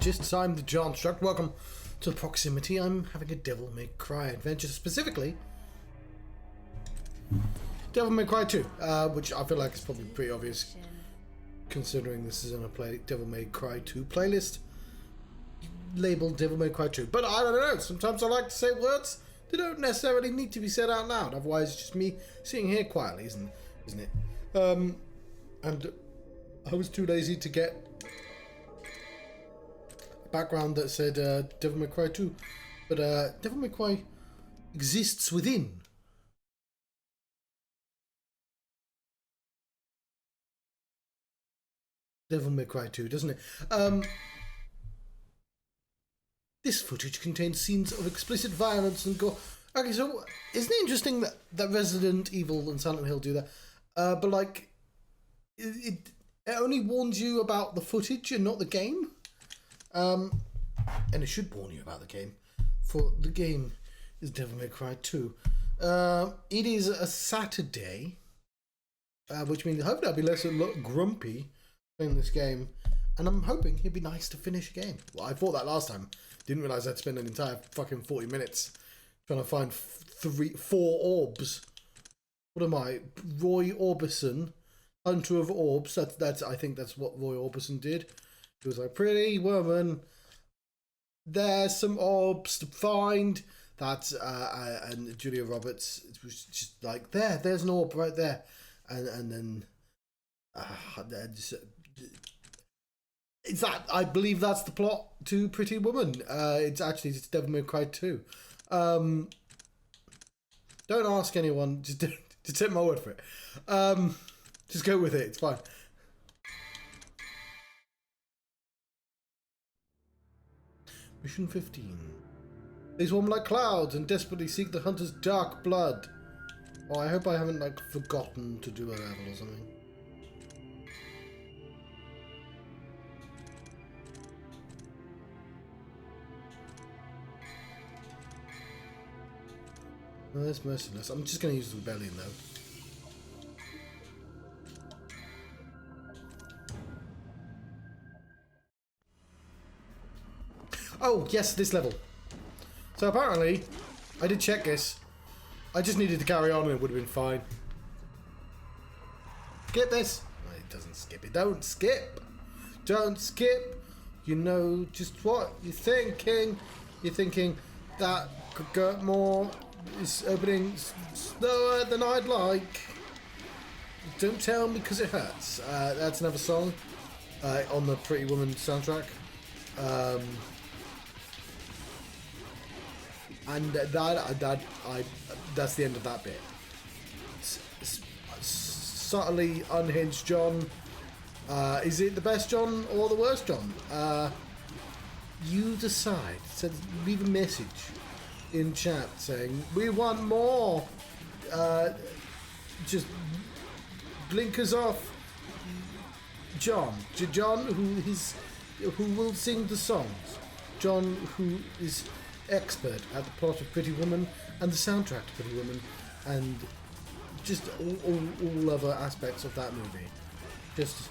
Biologists, I'm the Johnstruct. Welcome to the proximity. I'm having a Devil May Cry adventure, specifically Devil May Cry 2, which I feel like is probably pretty obvious considering this is on a Devil May Cry 2 playlist labeled Devil May Cry 2. But I don't know, sometimes I like to say words that don't necessarily need to be said out loud, otherwise it's just me sitting here quietly, isn't it? And I was too lazy to get a background that said Devil May Cry 2, but Devil May Cry exists within Devil May Cry 2, doesn't it? This footage contains scenes of explicit violence and gore. Okay, so isn't it interesting that Resident Evil and Silent Hill do that? But like, it only warns you about the footage and not the game. And it should warn you about the game, for the game is Devil May Cry 2. It is a Saturday, which means hopefully I'll be less grumpy playing this game, and I'm hoping it'd be nice to finish a game. Well, I thought that last time. Didn't realise I'd spend an entire fucking 40 minutes trying to find 4 orbs. What am I? Roy Orbison, Hunter of Orbs. That's I think that's what Roy Orbison did. He was like, pretty woman, there's some orbs to find. That's and Julia Roberts was just like, there's an orb right there, and then it's that, I believe that's the plot to Pretty Woman. It's actually just Devil May Cry 2. Don't ask anyone, just take my word for it. Just go with it, it's fine. Mission 15. They swarm like clouds and desperately seek the hunter's dark blood. Oh, I hope I haven't like forgotten to do a level or something. No, that's merciless. I'm just going to use the rebellion though. Oh, yes, this level. So apparently, I did check this. I just needed to carry on and it would have been fine. Skip this. No, it doesn't skip it. Don't skip. Don't skip. You know just what you're thinking. You're thinking that could get more. It's opening slower than I'd like. Don't tell me because it hurts. That's another song on the Pretty Woman soundtrack. And that's the end of that bit. Subtly unhinged John. Is it the best John or the worst John? You decide. Leave a message in chat saying we want more. Just blinkers off. John who will sing the songs. John who is expert at the plot of Pretty Woman and the soundtrack to Pretty Woman and just all other aspects of that movie. Just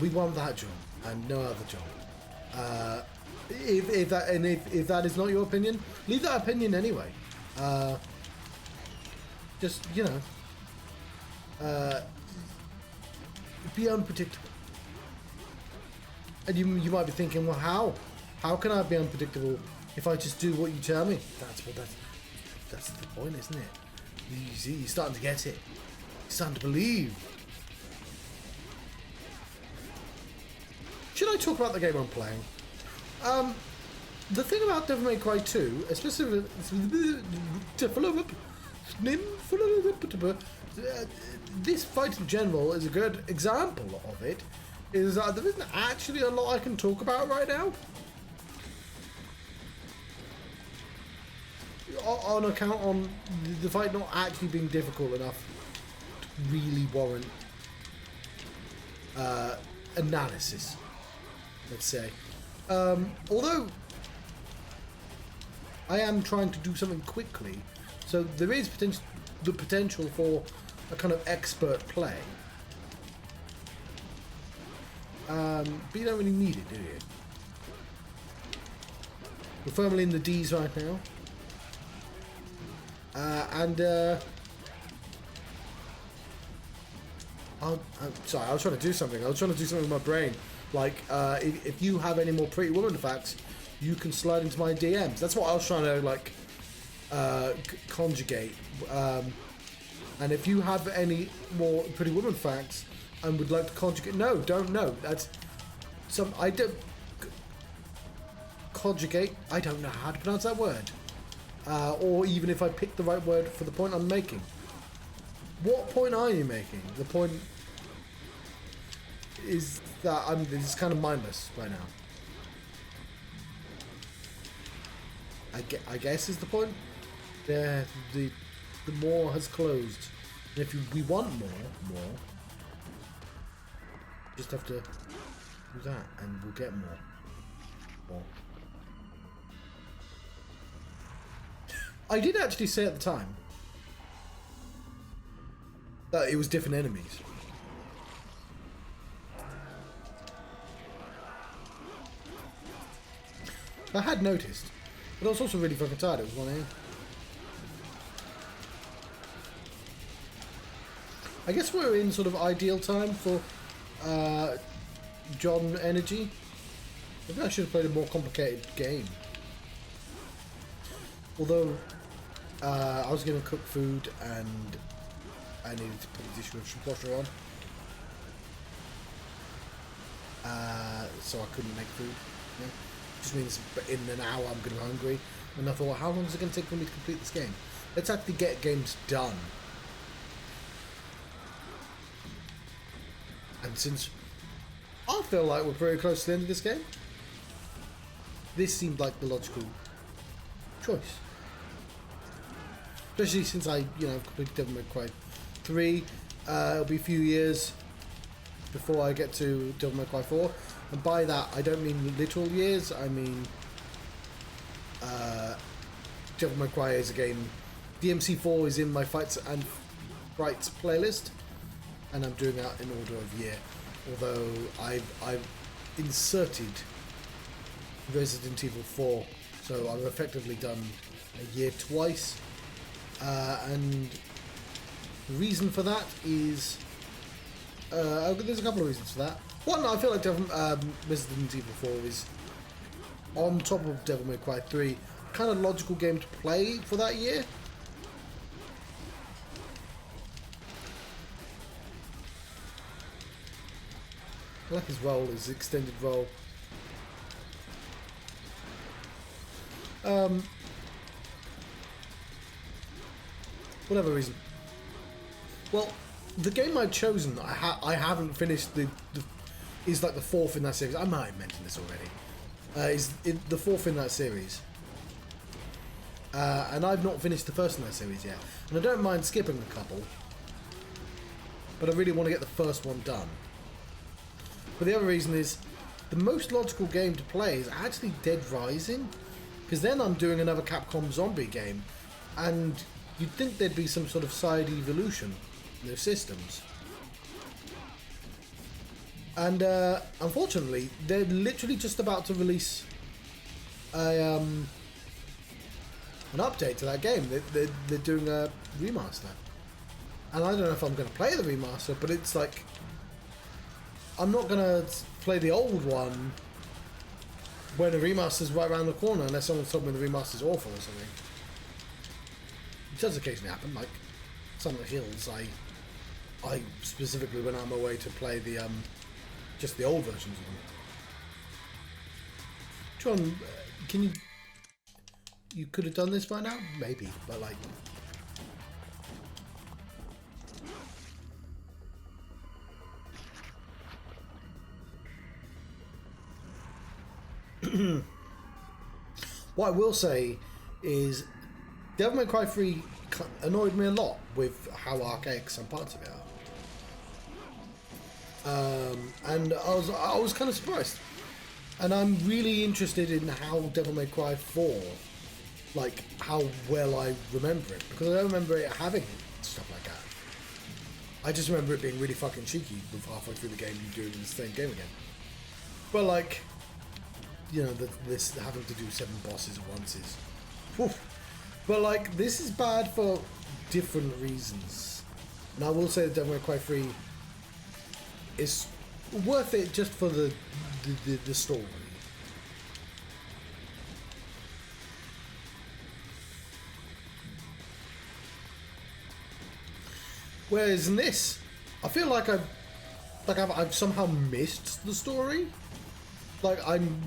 we want that John and no other John. If that is not your opinion, leave that opinion anyway. Just, you know, be unpredictable. And you might be thinking, well, how can I be unpredictable if I just do what you tell me? That's the point, isn't it? You see, you're starting to get it. You're starting to believe. Should I talk about the game I'm playing? The thing about Devil May Cry 2, especially this fight in general is a good example of it, is that there isn't actually a lot I can talk about right now. On account on the fight not actually being difficult enough to really warrant analysis, let's say. Although I am trying to do something quickly, so there is the potential for a kind of expert play. But you don't really need it, do you? We're firmly in the D's right now. I'm sorry, I was trying to do something. I was trying to do something with my brain. Like, if you have any more Pretty Woman facts, you can slide into my DMs. That's what I was trying to, like, conjugate. And if you have any more Pretty Woman facts and would like to conjugate... No, don't know. That's... I don't... Conjugate? I don't know how to pronounce that word. Or even if I pick the right word for the point I'm making. What point are you making? The point is that it's kind of mindless right now. I guess is the point. Yeah, the more has closed. And if we want more, just have to do that, and we'll get more. I did actually say at the time that it was different enemies. I had noticed, but I was also really fucking tired. It was 1 AM. I guess we're in sort of ideal time for John Energy. Maybe I should have played a more complicated game. Although I was going to cook food and I needed to put a dishwasher on, so I couldn't make food. Yeah. Which means in an hour I'm going to be hungry. And I thought, how long is it going to take for me to complete this game? Let's actually get games done. And since I feel like we're very close to the end of this game, this seemed like the logical choice. Especially since I, completed Devil May Cry 3. It'll be a few years before I get to Devil May Cry 4. And by that, I don't mean literal years. I mean, Devil May Cry is a game. DMC4 is in my Fights and Frights playlist, and I'm doing that in order of year. Although I've inserted Resident Evil 4, so I've effectively done a year twice. And the reason for that is there's a couple of reasons for that. One, I feel like Resident Evil 4 is on top of Devil May Cry 3, kind of logical game to play for that year. I like his role, his extended role. Whatever reason. Well, the game I'd chosen, I haven't finished is like the fourth in that series. I might have mentioned this already. Is the fourth in that series. And I've not finished the first in that series yet. And I don't mind skipping a couple. But I really want to get the first one done. But the other reason is, the most logical game to play is actually Dead Rising. Because then I'm doing another Capcom zombie game. And you'd think there'd be some sort of side evolution in those systems. And unfortunately, they're literally just about to release an update to that game. They're doing a remaster. And I don't know if I'm going to play the remaster, but it's like, I'm not going to play the old one when the remaster's right around the corner, unless someone's told me the remaster's awful or something. It does occasionally happen, like Silent Hills. I specifically went out of my way to play the just the old versions of them. John, can you could have done this by now? Maybe, but like, what I will say is Devil May Cry 3 annoyed me a lot with how archaic some parts of it are. And I was kind of surprised. And I'm really interested in how Devil May Cry 4, like how well I remember it, because I don't remember it having stuff like that. I just remember it being really fucking cheeky with halfway through the game you doing the same game again. But like, you know, this having to do 7 bosses at once is, whew. But like this is bad for different reasons, and I will say that Devil May Cry 3 is worth it just for the story. Whereas in this, I feel like I've somehow missed the story. Like I'm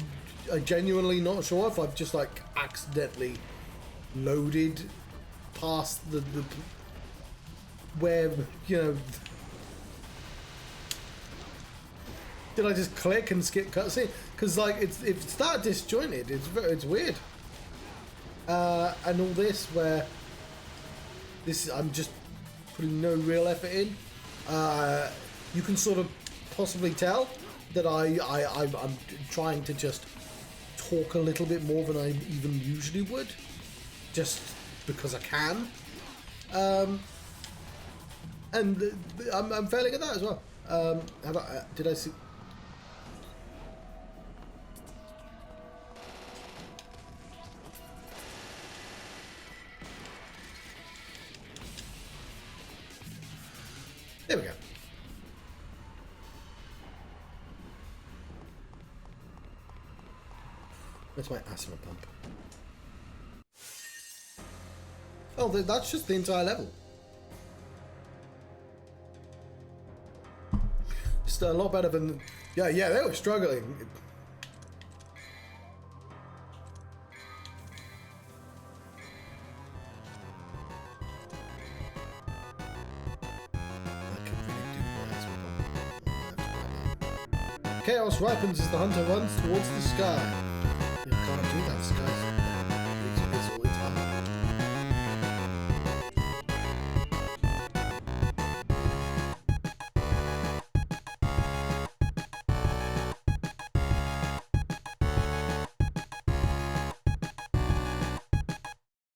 genuinely not sure if I've just like accidentally loaded past the where, you know, did I just click and skip cutscene? Because like it's that disjointed. It's weird. And all this where I'm just putting no real effort in. You can sort of possibly tell that I'm trying to just talk a little bit more than I even usually would, just because I can. And I'm failing at that as well. Did I see? There we go. Where's my asthma pump? Oh, that's just the entire level. Just a lot better than... Yeah, they were struggling. Chaos ripens as the hunter runs towards the sky.